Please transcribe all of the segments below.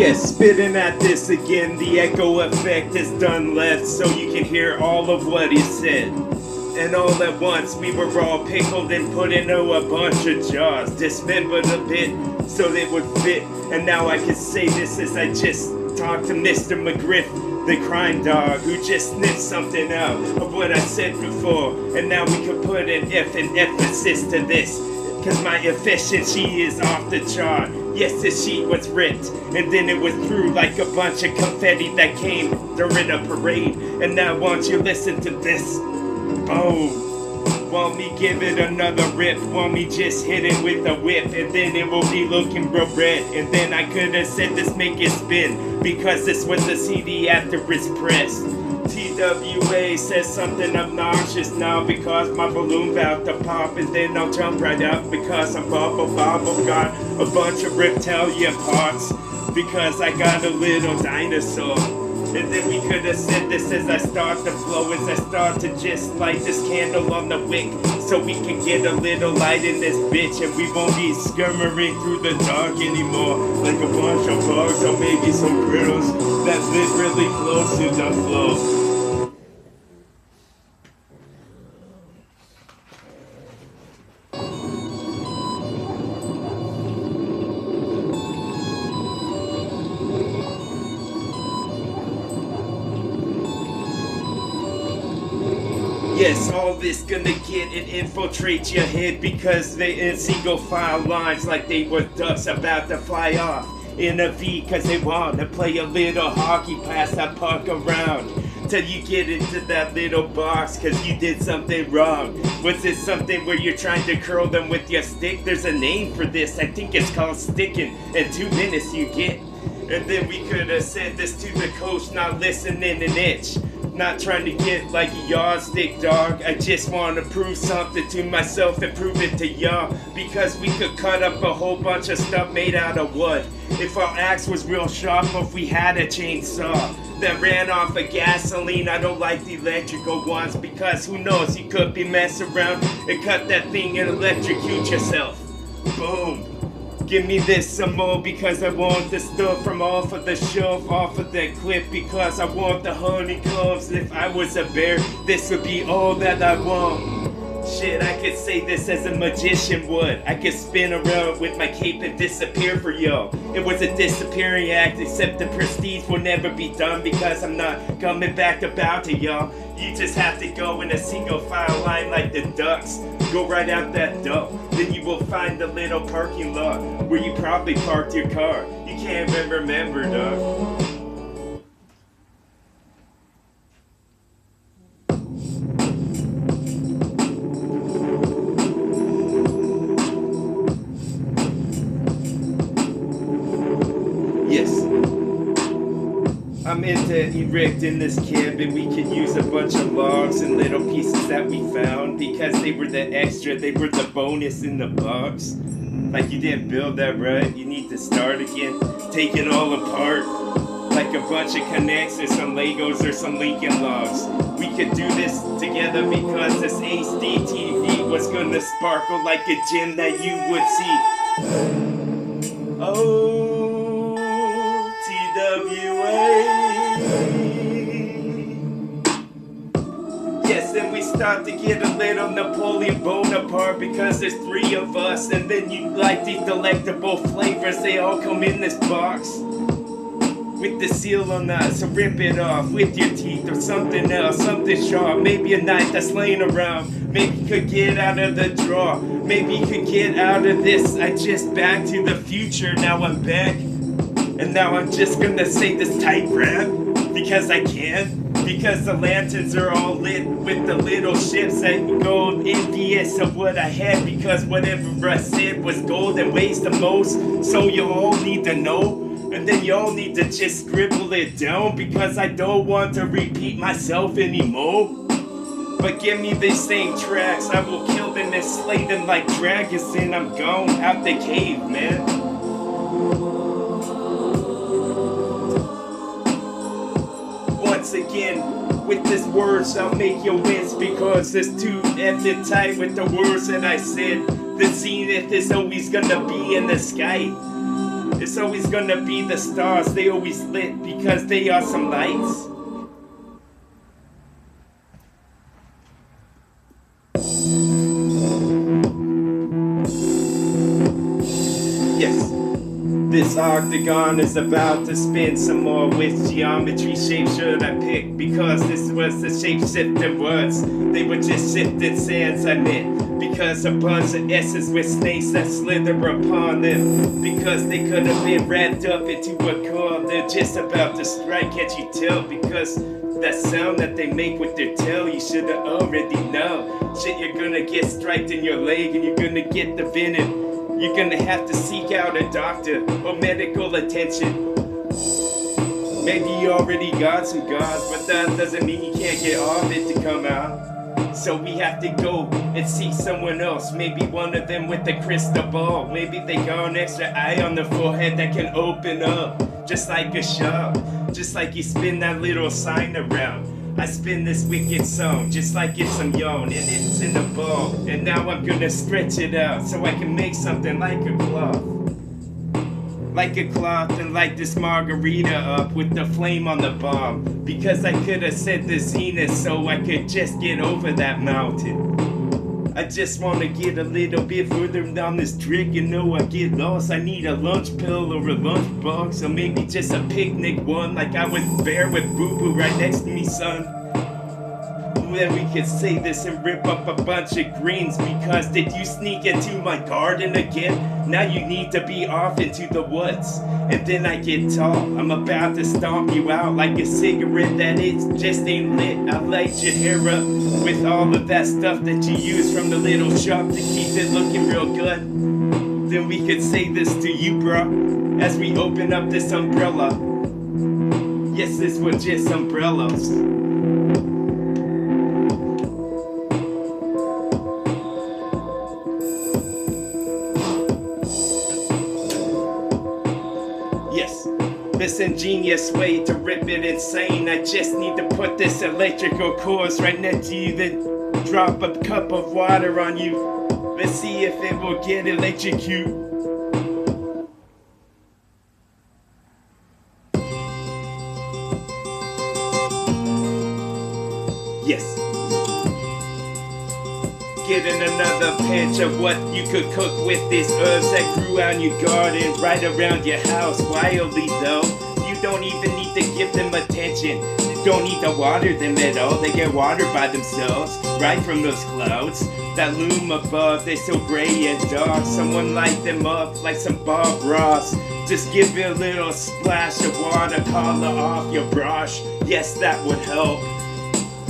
Yes, spitting at this again, the echo effect is done left, so you can hear all of what he said. And all at once we were all pickled and put into a bunch of jars, dismembered a bit so they would fit. And now I can say this as I just talked to Mr. McGriff, the crime dog, who just sniffed something out of what I said before. And now we can put an F and emphasis to this, cause my efficiency is off the chart. Yes, the sheet was ripped, and then it was through like a bunch of confetti that came during a parade. And now won't you listen to this? Boom. Want me give it another rip? Want me just hit it with a whip? And then it will be looking real red. And then I could have said this make it spin, because this was the CD after it's pressed. TWA says something obnoxious now because my balloon about to pop, and then I'll jump right out because I'm bubble got a bunch of reptilian parts because I got a little dinosaur. And then we could have said this as I start to flow, as I start to just light this candle on the wick, so we can get a little light in this bitch, and we won't be skirmering through the dark anymore like a bunch of bugs or maybe some critters that live really close to the flow. Yes, all this gonna get and infiltrate your head because they in single file lines like they were ducks about to fly off in a V, cause they want to play a little hockey pass that puck around till you get into that little box cause you did something wrong. Was this something where you're trying to curl them with your stick? There's a name for this, I think it's called sticking, and 2 minutes you get. And then we could have said this to the coach, not listening an inch. Not trying to get like a yardstick, dog. I just want to prove something to myself and prove it to y'all, because we could cut up a whole bunch of stuff made out of wood if our axe was real sharp, or if we had a chainsaw that ran off of gasoline. I don't like the electrical ones because who knows, you could be messing around and cut that thing and electrocute yourself. Boom. Give me this some more because I want the stuff from off of the shelf, off of that clip, because I want the honeycombs. If I was a bear, this would be all that I want. Shit, I could say this as a magician would. I could spin around with my cape and disappear for y'all. It was a disappearing act, except the prestige will never be done because I'm not coming back to bow to y'all. You just have to go in a single file line like the ducks. Go right out that door, then you will find the little parking lot where you probably parked your car. You can't even remember, dog. Yes. I'm into erecting this cabin. We could use a bunch of logs and little pieces that we found because they were the extra, they were the bonus in the box. Like you didn't build that right, you need to start again. Take it all apart like a bunch of connects or some Legos or some Lincoln logs. We could do this together because this HD TV was gonna sparkle like a gem that you would see. Oh, TWA. Yes, then we start to get a little Napoleon Bonaparte because there's 3 of us, and then you like these delectable flavors, they all come in this box with the seal on that, so rip it off with your teeth or something else, something sharp, maybe a knife that's laying around, maybe you could get out of the drawer, maybe you could get out of this. I just back to the future, now I'm back, and now I'm just gonna say this tight rap because I can. Because the lanterns are all lit with the little ships that go envious of what I had, because whatever I said was gold and weighs the most, so you all need to know. And then you all need to just scribble it down because I don't want to repeat myself anymore. But give me these same tracks, I will kill them and slay them like dragons, and I'm gone out the cave, man. Once again, with this words I'll make you wince because it's too effing tight with the words that I said. The zenith is always gonna be in the sky. It's always gonna be the stars, they always lit because they are some lights. Yes, this octagon is about to spin some more. Which geometry shape should I pick? Because this was the shape-shifting words. They were just shifted sands I meant. Because a bunch of S's with snakes that slither upon them. Because they could have been wrapped up into a core. They're just about to strike, can't you tell? Because that sound that they make with their tail, you should have already know. Shit, you're gonna get striked in your leg and you're gonna get the venom. You're gonna have to seek out a doctor or medical attention. Maybe you already got some guards, but that doesn't mean you can't get off it to come out. So we have to go and see someone else. Maybe one of them with the crystal ball. Maybe they got an extra eye on the forehead that can open up, just like a shop. Just like you spin that little sign around. I spin this wicked song, just like it's some yarn, and it's in a ball. And now I'm gonna stretch it out, so I can make something like a cloth. Like a cloth and light this margarita up with the flame on the bomb. Because I could have said the zenith so I could just get over that mountain. I just wanna get a little bit further down this trick and know I get lost. I need a lunch pill or a lunch box, or maybe just a picnic one, like I was there with Boo Boo right next to me, son. Then we could say this and rip up a bunch of greens. Because did you sneak into my garden again? Now you need to be off into the woods. And then I get tall, I'm about to stomp you out like a cigarette that it just ain't lit. I light your hair up with all of that stuff that you use from the little shop to keep it looking real good. Then we could say this to you, bro, as we open up this umbrella. Yes, this was just umbrellas. Yes, this ingenious way to rip it insane. I just need to put this electrical course right next to you, then drop a cup of water on you. Let's see if it will get electrocuted. Yes. Getting another pinch of what you could cook with these herbs that grew out in your garden, right around your house. Wildly though, you don't even need to give them attention. You don't need to water them at all. They get watered by themselves, right from those clouds that loom above. They're so gray and dark. Someone light them up like some Bob Ross. Just give it a little splash of watercolor off your brush. Yes, that would help.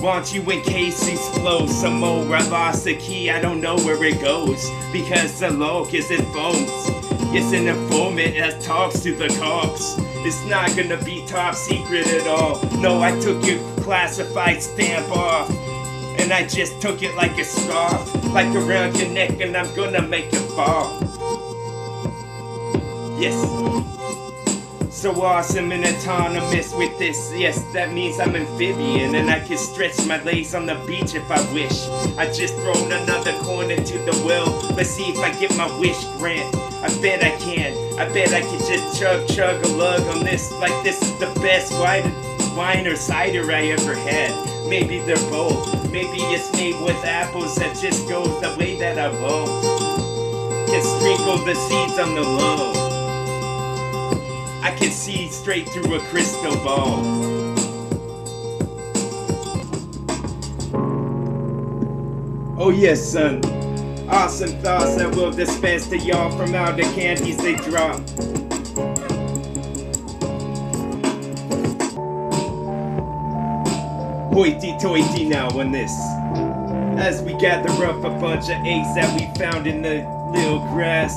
Want you in case these flow some more. I lost the key, I don't know where it goes. Because the loc is in phones. It's an informant that talks to the cops. It's not gonna be top secret at all. No, I took your classified stamp off. And I just took it like a scarf, like around your neck, and I'm gonna make it fall. Yes. So awesome and autonomous with this. Yes, that means I'm amphibian and I can stretch my legs on the beach if I wish. I just thrown another coin into the well. Let's see if I get my wish grant. I bet I can. I bet I can just chug a lug on this like this is the best wine or cider I ever had. Maybe they're both. Maybe it's made with apples that just goes the way that I won't. Can sprinkle the seeds on the low. I can see straight through a crystal ball. Oh yes, son. Awesome thoughts that will dispense to y'all from all the candies they drop. Hoity-toity now on this. As we gather up a bunch of eggs that we found in the little grass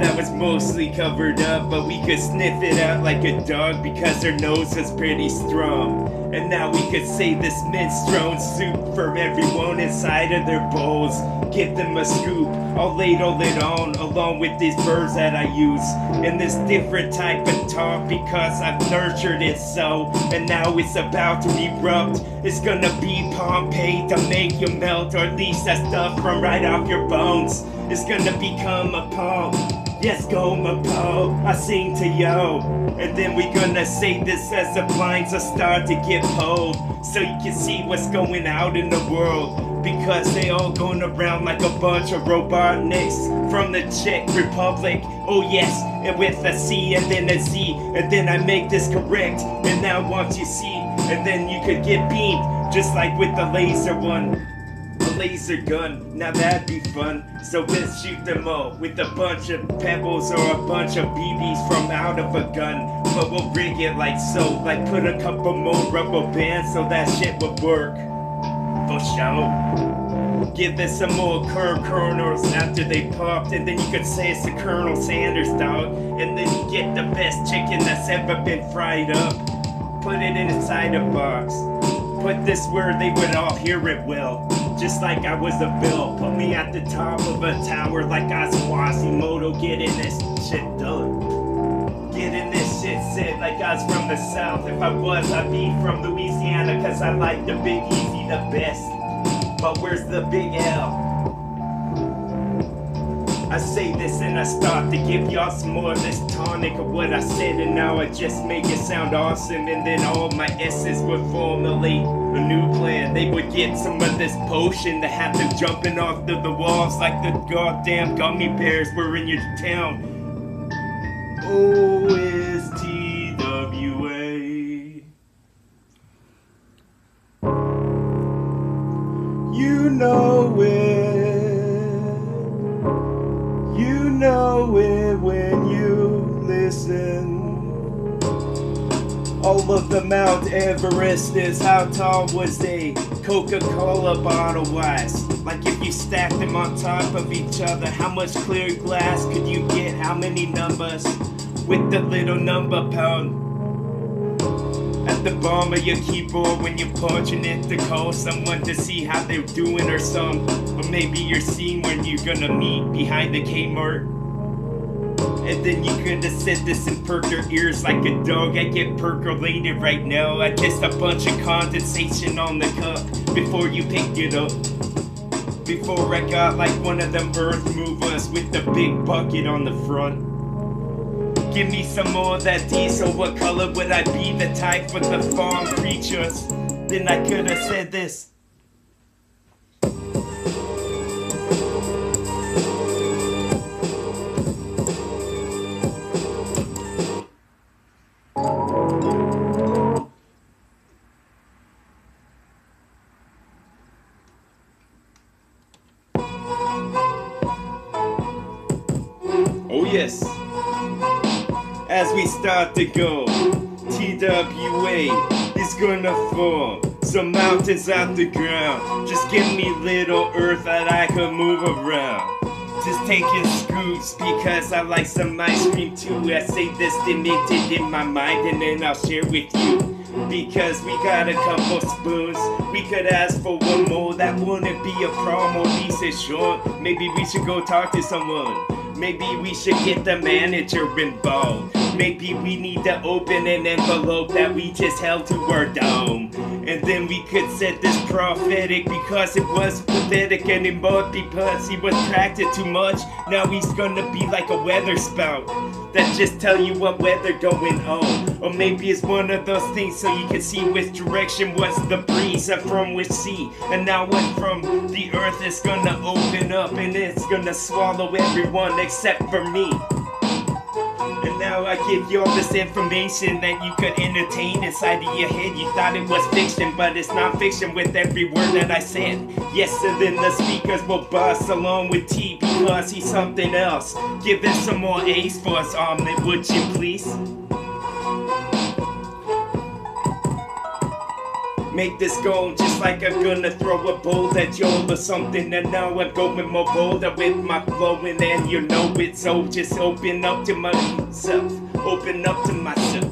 that was mostly covered up, but we could sniff it out like a dog because her nose was pretty strong. And now we could say this minestrone soup for everyone inside of their bowls. Give them a scoop, I'll ladle it on, along with these birds that I use. And this different type of talk because I've nurtured it so. And now it's about to erupt. It's gonna be Pompeii to make you melt, or at least that stuff from right off your bones. It's gonna become a poem. Yes, go my po, I sing to yo. And then we gonna say this as the blinds are start to get pulled, so you can see what's going out in the world. Because they all going around like a bunch of robotniks from the Czech Republic. Oh yes, and with a C and then a Z, and then I make this correct. And now once you see, and then you could get beamed, just like with the laser one. Laser gun, now that'd be fun. So let's shoot them all with a bunch of pebbles or a bunch of BBs from out of a gun. But we'll rig it like so, like put a couple more rubber bands so that shit would work. For sure. Give this some more kernels after they popped, and then you could say it's the Colonel Sanders, dog. And then you get the best chicken that's ever been fried up. Put it inside a box. Put this where they would all hear it well. Just like I was a bill. Put me at the top of a tower like I was Quasimodo, getting this shit done. Getting this shit said like I was from the South. If I was, I'd be from Louisiana, cause I like the Big Easy the best. But where's the Big L? I say this and I start to give y'all some more of this tonic of what I said, and now I just make it sound awesome. And then all my S's would formulate a new plan. They would get some of this potion to have them jumping off the walls like the goddamn gummy bears were in your town. OSTWA. You know it. You know it when you listen. All of the Mount Everest is how tall was they? Coca-Cola bottle-wise. Like if you stacked them on top of each other, how much clear glass could you get? How many numbers? With the little number pound at the bottom of your keyboard when you're punching it to call someone to see how they're doing or something. Or maybe you're seeing when you're gonna meet behind the Kmart. And then you could have said this and perk your ears like a dog. I get percolated right now. I just a bunch of condensation on the cup before you picked it up. Before I got like one of them earth movers with the big bucket on the front. Give me some more of that diesel. What color would I be? The type for the farm creatures. Then I could have said this. Oh yes. As we start to go, TWA is gonna form some mountains out the ground. Just give me little earth that I can move around. Just taking scoops because I like some ice cream too. I say this demented in my mind and then I'll share with you. Because we got a couple spoons, we could ask for one more. That wouldn't be a problem, at least it's short. Maybe we should go talk to someone. Maybe we should get the manager involved. Maybe we need to open an envelope that we just held to our dome. And then we could set this prophetic because it was pathetic anymore because he was practiced too much. Now he's gonna be like a weather spout that just tell you what weather going on. Or maybe it's one of those things so you can see which direction was the breeze and from which sea. And now what from the earth is gonna open up and it's gonna swallow everyone except for me. And now I give you all this information that you could entertain inside of your head. You thought it was fiction, but it's not fiction with every word that I said. Yes, and then the speakers will bust along with T because he's something else. Give us some more A's for us, omelet, would you please? Make this go just like I'm gonna throw a bolt at y'all or something. And now I'm going more bolder with my flowing, and you know it. So just open up to myself, open up to myself.